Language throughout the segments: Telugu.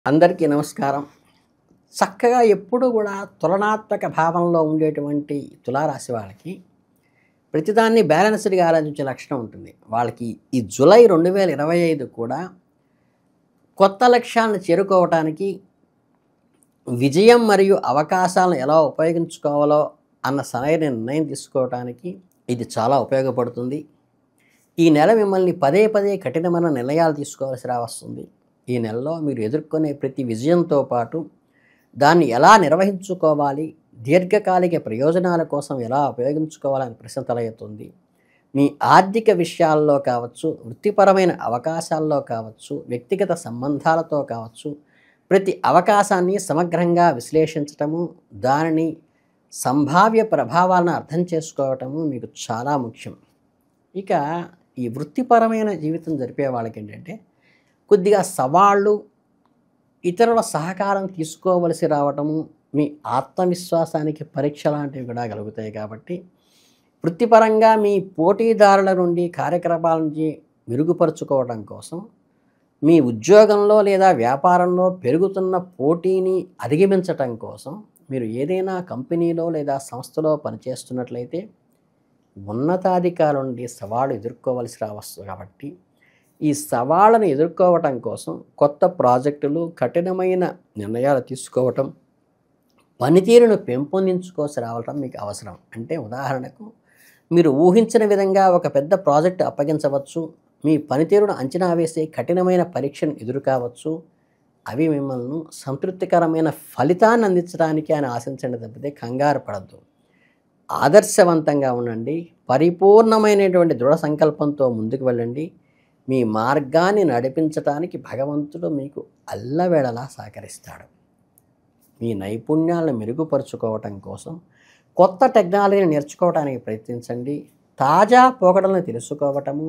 అందరికీ నమస్కారం. చక్కగా ఎప్పుడూ గూడా తులనాత్మక భావంలో ఉండేటువంటి తులారాశి వాళ్ళకి ప్రతిదాన్ని బ్యాలెన్స్డ్‌గా ఆలోచించే లక్షణం ఉంటుంది. వాళ్ళకి ఈ జూలై 2025 కూడా కొత్త లక్ష్యాలను చేరుకోవటానికి, విజయం మరియు అవకాశాలను ఎలా ఉపయోగించుకోవాలో అన్న సరైన నిర్ణయం తీసుకోవటానికి ఇది చాలా ఉపయోగపడుతుంది. ఈ నెల మిమ్మల్ని పదే పదే కఠినమైన నిర్ణయాలు తీసుకోవాల్సి రావస్తుంది. ఈ నెలలో మీరు ఎదుర్కొనే ప్రతి విజయంతో పాటు దాన్ని ఎలా నిర్వహించుకోవాలి, దీర్ఘకాలిక ప్రయోజనాల కోసం ఎలా ఉపయోగించుకోవాలని ప్రశ్న తలెత్తుంది. మీ ఆర్థిక విషయాల్లో కావచ్చు, వృత్తిపరమైన అవకాశాల్లో కావచ్చు, వ్యక్తిగత సంబంధాలతో కావచ్చు, ప్రతి అవకాశాన్ని సమగ్రంగా విశ్లేషించటము, దానిని సంభావ్య ప్రభావాలను అర్థం చేసుకోవటము మీకు చాలా ముఖ్యం. ఇక ఈ వృత్తిపరమైన జీవితం జరిపే వాళ్ళకి ఏంటంటే కొద్దిగా సవాళ్ళు, ఇతరుల సహకారం తీసుకోవలసి రావటము, మీ ఆత్మవిశ్వాసానికి పరీక్ష లాంటివి కూడా కలుగుతాయి. కాబట్టి వృత్తిపరంగా మీ పోటీదారుల నుండి, కార్యక్రమాల నుంచి మెరుగుపరుచుకోవడం కోసం, మీ ఉద్యోగంలో లేదా వ్యాపారంలో పెరుగుతున్న పోటీని అధిగమించటం కోసం మీరు ఏదైనా కంపెనీలో లేదా సంస్థలో పనిచేస్తున్నట్లయితే ఉన్నతాధికారుల నుండి సవాళ్ళు ఎదుర్కోవలసి రావచ్చు. కాబట్టి ఈ సవాళ్ళను ఎదుర్కోవటం కోసం కొత్త ప్రాజెక్టులు, కఠినమైన నిర్ణయాలు తీసుకోవటం, పనితీరును పెంపొందించుకోసి రావటం మీకు అవసరం. అంటే ఉదాహరణకు మీరు ఊహించిన విధంగా ఒక పెద్ద ప్రాజెక్టు అప్పగించవచ్చు, మీ పనితీరును అంచనా వేసే కఠినమైన పరీక్షను ఎదురు కావచ్చు. అవి మిమ్మల్ని సంతృప్తికరమైన ఫలితాన్ని అందించడానికి అని ఆశించండి తప్పితే కంగారు పడద్దు. ఆదర్శవంతంగా ఉండండి, పరిపూర్ణమైనటువంటి దృఢ సంకల్పంతో ముందుకు వెళ్ళండి. మీ మార్గాన్ని నడిపించటానికి భగవంతుడు మీకు అల్లవేళలా సహకరిస్తాడు. మీ నైపుణ్యాలను మెరుగుపరుచుకోవటం కోసం కొత్త టెక్నాలజీని నేర్చుకోవడానికి ప్రయత్నించండి. తాజా పోకడలను తెలుసుకోవటము,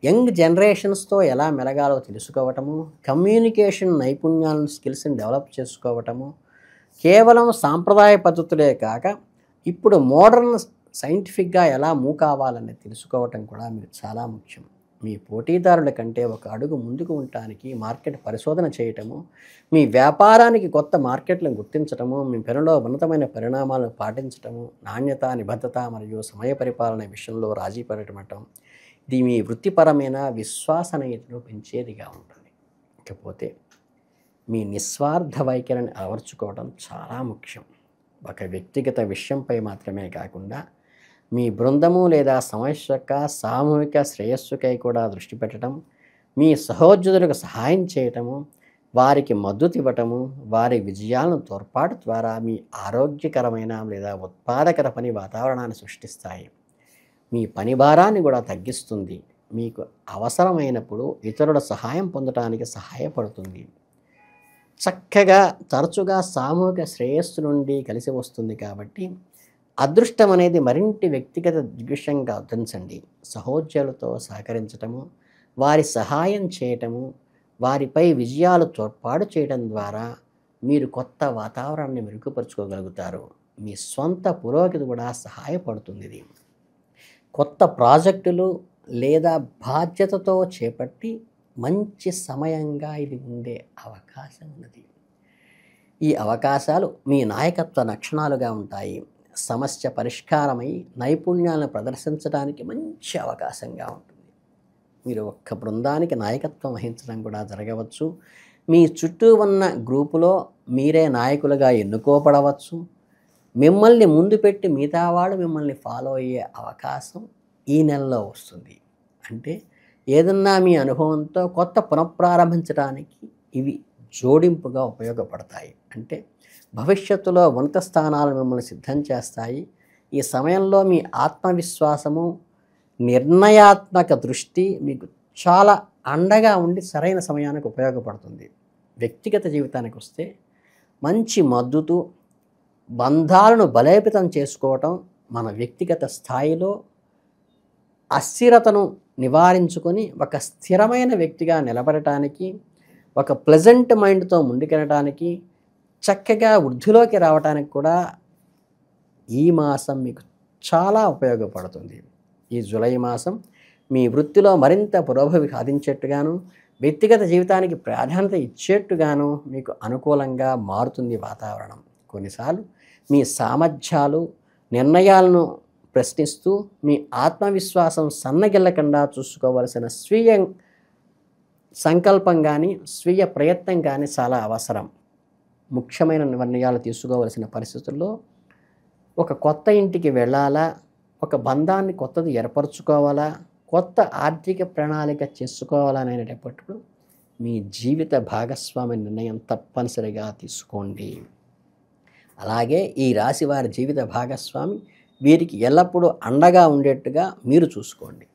యంగ్ జనరేషన్స్తో ఎలా మెలగాలో తెలుసుకోవటము, కమ్యూనికేషన్ నైపుణ్యాలను, స్కిల్స్ని డెవలప్ చేసుకోవటము, కేవలం సాంప్రదాయ పద్ధతులే కాక ఇప్పుడు మోడర్న్ సైంటిఫిక్గా ఎలా మూవ్ కావాలని తెలుసుకోవటం కూడా మీకు చాలా ముఖ్యం. మీ పోటీదారుల కంటే ఒక అడుగు ముందుకు ఉండటానికి మార్కెట్ పరిశోధన చేయటము, మీ వ్యాపారానికి కొత్త మార్కెట్లను గుర్తించటము, మీ పనిలో ఉన్నతమైన పరిణామాలను పాటించటము, నాణ్యత, నిబద్ధత మరియు సమయ పరిపాలన విషయంలో రాజీ పడటం, ఇది మీ వృత్తిపరమైన విశ్వసనీయతను పెంచేదిగా ఉంటుంది. ఇకపోతే మీ నిస్వార్థ వైఖరిని అలవర్చుకోవడం చాలా ముఖ్యం. ఒక వ్యక్తిగత విషయంపై మాత్రమే కాకుండా మీ బృందము లేదా సమస్య యొక్క సామూహిక శ్రేయస్సుకై కూడా దృష్టి పెట్టడం, మీ సహోద్యోగులకు సహాయం చేయటము, వారికి మద్దతు ఇవ్వటము, వారి విజయాలను తోడ్పాటు ద్వారా మీ ఆరోగ్యకరమైన లేదా ఉత్పాదకర పని వాతావరణాన్ని సృష్టిస్తాయి. మీ పని భారాన్ని కూడా తగ్గిస్తుంది. మీకు అవసరమైనప్పుడు ఇతరుల సహాయం పొందడానికి సహాయపడుతుంది. చక్కగా తరచుగా సామూహిక శ్రేయస్సు నుండి కలిసి వస్తుంది. కాబట్టి అదృష్టం అనేది మరింటి వ్యక్తిగత దృగ్విషయంగా గుర్తించండి. సహోద్యోగులతో సహకరించటము, వారి సహాయం చేయటము, వారిపై విజయాలు తోడ్పాటు చేయడం ద్వారా మీరు కొత్త వాతావరణాన్ని మెరుగుపరుచుకోగలుగుతారు. మీ స్వంత పురోగతి కూడా సహాయపడుతుంది. ఇది కొత్త ప్రాజెక్టులు లేదా బాధ్యతతో చేపట్టి మంచి సమయంగా ఇది ఉండే అవకాశం ఉన్నది. ఈ అవకాశాలు మీ నాయకత్వ లక్షణాలుగా ఉంటాయి. సమస్య పరిష్కారమై నైపుణ్యాలను ప్రదర్శించడానికి మంచి అవకాశంగా ఉంటుంది. మీరు ఒక్క బృందానికి నాయకత్వం వహించడం కూడా జరగవచ్చు. మీ చుట్టూ ఉన్న గ్రూపులో మీరే నాయకులుగా ఎన్నుకోబడవచ్చు. మిమ్మల్ని ముందు పెట్టి మిగతా వాళ్ళు మిమ్మల్ని ఫాలో అయ్యే అవకాశం ఈ నెలలో వస్తుంది. అంటే ఏదన్నా మీ అనుభవంతో కొత్త పునఃప్రారంభించడానికి ఇవి జోడింపుగా ఉపయోగపడతాయి. అంటే భవిష్యత్తులో ఉన్నత స్థానాలు మిమ్మల్ని సిద్ధం చేస్తాయి. ఈ సమయంలో మీ ఆత్మవిశ్వాసము, నిర్ణయాత్మక దృష్టి మీకు చాలా అండగా ఉండి సరైన సమయానికి ఉపయోగపడుతుంది. వ్యక్తిగత జీవితానికి వస్తే మంచి మద్దతు, బంధాలను బలోపేతం చేసుకోవటం, మన వ్యక్తిగత స్థాయిలో అస్థిరతను నివారించుకొని ఒక స్థిరమైన వ్యక్తిగా నిలబడటానికి, ఒక ప్లెజెంట్ మైండ్తో ముందుకెళ్ళడానికి, చక్కగా వృద్ధిలోకి రావడానికి కూడా ఈ మాసం మీకు చాలా ఉపయోగపడుతుంది. ఈ జూలై మాసం మీ వృత్తిలో మరింత పురోగతి సాధించేట్టుగాను, వ్యక్తిగత జీవితానికి ప్రాధాన్యత ఇచ్చేట్టుగాను మీకు అనుకూలంగా మారుతుంది వాతావరణం. కొన్నిసార్లు మీ సామర్థ్యాలు, నిర్ణయాలను ప్రశ్నిస్తూ మీ ఆత్మవిశ్వాసం సన్నగిల్లకుండా చూసుకోవలసిన స్వీయ సంకల్పం కానీ, స్వీయ ప్రయత్నం కానీ చాలా అవసరం. ముఖ్యమైన నిర్ణయాలు తీసుకోవలసిన పరిస్థితుల్లో ఒక కొత్త ఇంటికి వెళ్ళాలా, ఒక బంధాన్ని కొత్తది ఏర్పరచుకోవాలా, కొత్త ఆర్థిక ప్రణాళిక చేసుకోవాలా అనేటప్పుడు మీ జీవిత భాగస్వామి నిర్ణయం తప్పనిసరిగా తీసుకోండి. అలాగే ఈ రాశి వారి జీవిత భాగస్వామి వీరికి ఎల్లప్పుడూ అండగా ఉండేట్టుగా మీరు చూసుకోండి.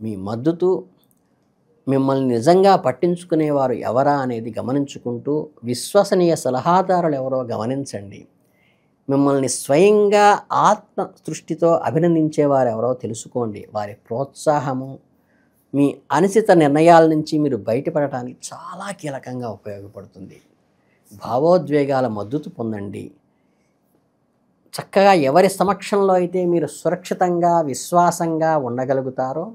మీ మద్దతు, మిమ్మల్ని నిజంగా పట్టించుకునేవారు ఎవరా అనేది గమనించుకుంటూ విశ్వసనీయ సలహాదారులు ఎవరో గమనించండి. మిమ్మల్ని స్వయంగా ఆత్మ దృష్టితో అభినందించేవారు ఎవరో తెలుసుకోండి. వారి ప్రోత్సాహము మీ అనిశ్చిత నిర్ణయాల నుంచి మీరు బయటపడటానికి చాలా కీలకంగా ఉపయోగపడుతుంది. భావోద్వేగాల మద్దతు పొందండి. చక్కగా ఎవరి సమక్షంలో అయితే మీరు సురక్షితంగా, విశ్వాసంగా ఉండగలుగుతారో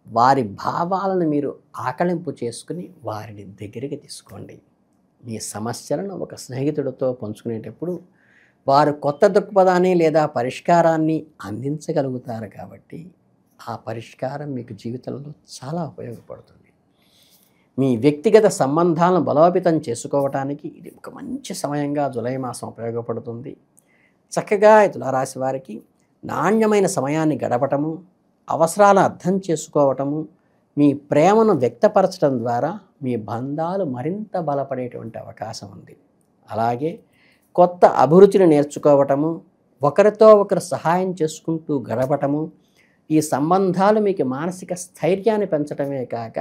వారి భావాలను మీరు ఆకళింపు చేసుకుని వారిని దగ్గరికి తీసుకోండి. మీ సమస్యలను ఒక స్నేహితుడితో పంచుకునేటప్పుడు వారు కొత్త దృక్పథాన్ని లేదా పరిష్కారాన్ని అందించగలుగుతారు కాబట్టి ఆ పరిష్కారం మీకు జీవితంలో చాలా ఉపయోగపడుతుంది. మీ వ్యక్తిగత సంబంధాలను బలోపేతం చేసుకోవటానికి ఇది ఒక మంచి సమయంగా జూలై మాసం ఉపయోగపడుతుంది. చక్కగా తులారాశి వారికి నాణ్యమైన సమయాన్ని గడపటము, అవసరాలను అర్థం చేసుకోవటము, మీ ప్రేమను వ్యక్తపరచడం ద్వారా మీ బంధాలు మరింత బలపడేటువంటి అవకాశం ఉంది. అలాగే కొత్త అభిరుచిని నేర్చుకోవటము, ఒకరితో ఒకరు సహాయం చేసుకుంటూ గడపటము, ఈ సంబంధాలు మీకు మానసిక స్థైర్యాన్ని పెంచడమే కాక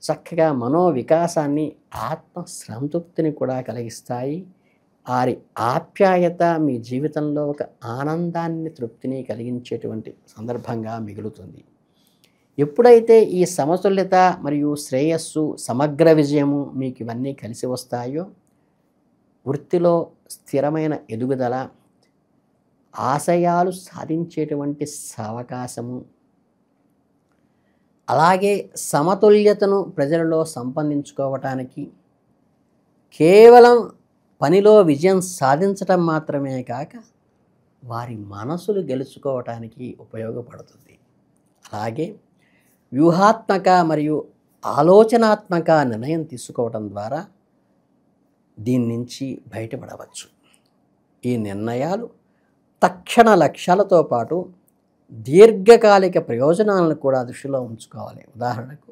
చక్కగా మనోవికాసాన్ని, ఆత్మ సంతృప్తిని కూడా కలిగిస్తాయి. వారి ఆప్యాయత మీ జీవితంలో ఒక ఆనందాన్ని, తృప్తిని కలిగించేటువంటి సందర్భంగా మిగులుతుంది. ఎప్పుడైతే ఈ సమతుల్యత మరియు శ్రేయస్సు, సమగ్ర విజయము మీకు ఇవన్నీ కలిసి వస్తాయో వృత్తిలో స్థిరమైన ఎదుగుదల, ఆశయాలు సాధించేటువంటి అవకాశము, అలాగే సమతుల్యతను ప్రజలలో సంపాదించుకోవటానికి కేవలం పనిలో విజయం సాధించటం మాత్రమే కాక వారి మనసులు గెలుచుకోవటానికి ఉపయోగపడుతుంది. అలాగే వ్యూహాత్మక మరియు ఆలోచనాత్మక నిర్ణయం తీసుకోవటం ద్వారా దీని నుంచి బయటపడవచ్చు. ఈ నిర్ణయాలు తక్షణ లక్ష్యాలతో పాటు దీర్ఘకాలిక ప్రయోజనాలను కూడా దృష్టిలో ఉంచుకోవాలి. ఉదాహరణకు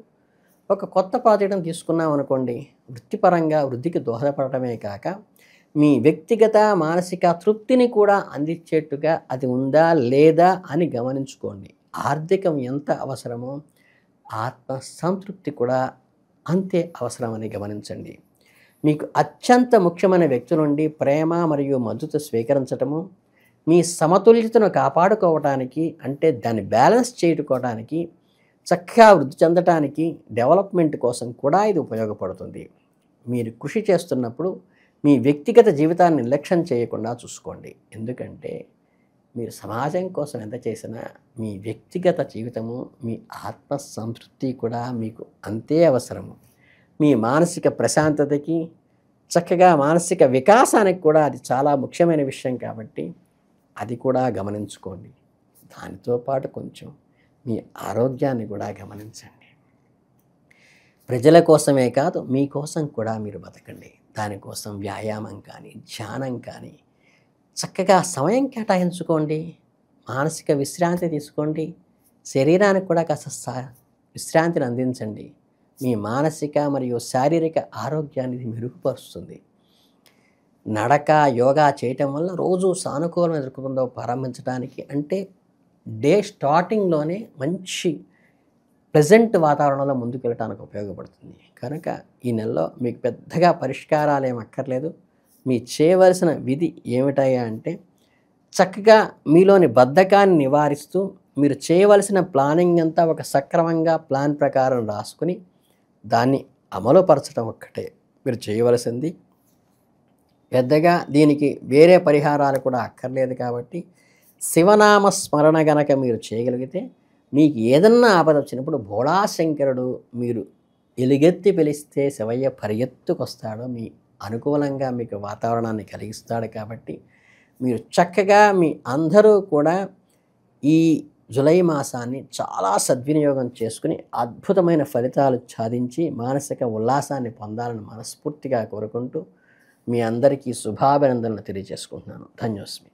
ఒక కొత్త ప్రాజెక్టును తీసుకున్నాం అనుకోండి, వృత్తిపరంగా వృద్ధికి దోహదపడటమే కాక మీ వ్యక్తిగత మానసిక తృప్తిని కూడా అందించేట్టుగా అది ఉందా లేదా అని గమనించుకోండి. ఆర్థికం ఎంత అవసరమో ఆత్మ సంతృప్తి కూడా అంతే అవసరమని గమనించండి. మీకు అత్యంత ముఖ్యమైన వ్యక్తుల నుండి ప్రేమ మరియు మద్దతు స్వీకరించటము మీ సమతుల్యతను కాపాడుకోవటానికి, అంటే దాన్ని బ్యాలెన్స్ చేసుకోవడానికి, చక్కగా వృద్ధి చెందటానికి, డెవలప్మెంట్ కోసం కూడా ఇది ఉపయోగపడుతుంది. మీరు కృషి చేస్తున్నప్పుడు మీ వ్యక్తిగత జీవితాన్ని నిర్లక్ష్యం చేయకుండా చూసుకోండి. ఎందుకంటే మీరు సమాజం కోసం ఎంత చేసినా మీ వ్యక్తిగత జీవితము, మీ ఆత్మ సంతృప్తి కూడా మీకు అంతే అవసరము. మీ మానసిక ప్రశాంతతకి, చక్కగా మానసిక వికాసానికి కూడా అది చాలా ముఖ్యమైన విషయం కాబట్టి అది కూడా గమనించుకోండి. దానితో పాటు కొంచెం మీ ఆరోగ్యాన్ని కూడా గమనించండి. ప్రజల కోసమే కాదు మీకోసం కూడా మీరు బతకండి. దానికోసం వ్యాయామం కానీ, ధ్యానం కానీ చక్కగా సమయం కేటాయించుకోండి. మానసిక విశ్రాంతి తీసుకోండి. శరీరానికి కూడా కాస్త విశ్రాంతిని అందించండి. మీ మానసిక మరియు శారీరక ఆరోగ్యాన్ని ఇది మెరుగుపరుస్తుంది. నడక, యోగా చేయటం వల్ల రోజు సానుకూలమైన దృక్పథంతో ప్రారంభించడానికి, అంటే డే స్టార్టింగ్లోనే మంచి ప్లెజెంట్ వాతావరణంలో ముందుకు వెళ్ళడానికి ఉపయోగపడుతుంది. కనుక ఈ నెలలో మీకు పెద్దగా పరిష్కారాలు ఏమి అక్కర్లేదు. మీ చేయవలసిన విధి ఏమిటయ్యా అంటే చక్కగా మీలోని బద్ధకాన్ని నివారిస్తూ మీరు చేయవలసిన ప్లానింగ్ అంతా ఒక సక్రమంగా ప్లాన్ ప్రకారం రాసుకుని దాన్ని అమలుపరచడం ఒక్కటే మీరు చేయవలసింది. పెద్దగా దీనికి వేరే పరిహారాలు కూడా అక్కర్లేదు. కాబట్టి శివనామ స్మరణ గనక మీరు చేయగలిగితే మీకు ఏదన్నా ఆపద వచ్చినప్పుడు భోళాశంకరుడు మీరు ఎలుగెత్తి పిలిస్తే శివయ్య పరిగెత్తుకొస్తాడు. మీ అనుకూలంగా మీకు వాతావరణాన్ని కలిగిస్తాడు. కాబట్టి మీరు చక్కగా మీ అందరూ కూడా ఈ జులై మాసాన్ని చాలా సద్వినియోగం చేసుకుని అద్భుతమైన ఫలితాలు సాధించి మానసిక ఉల్లాసాన్ని పొందాలని మనస్ఫూర్తిగా కోరుకుంటూ మీ అందరికీ శుభాభినందనలు తెలియజేసుకుంటున్నాను. ధన్యోస్మి.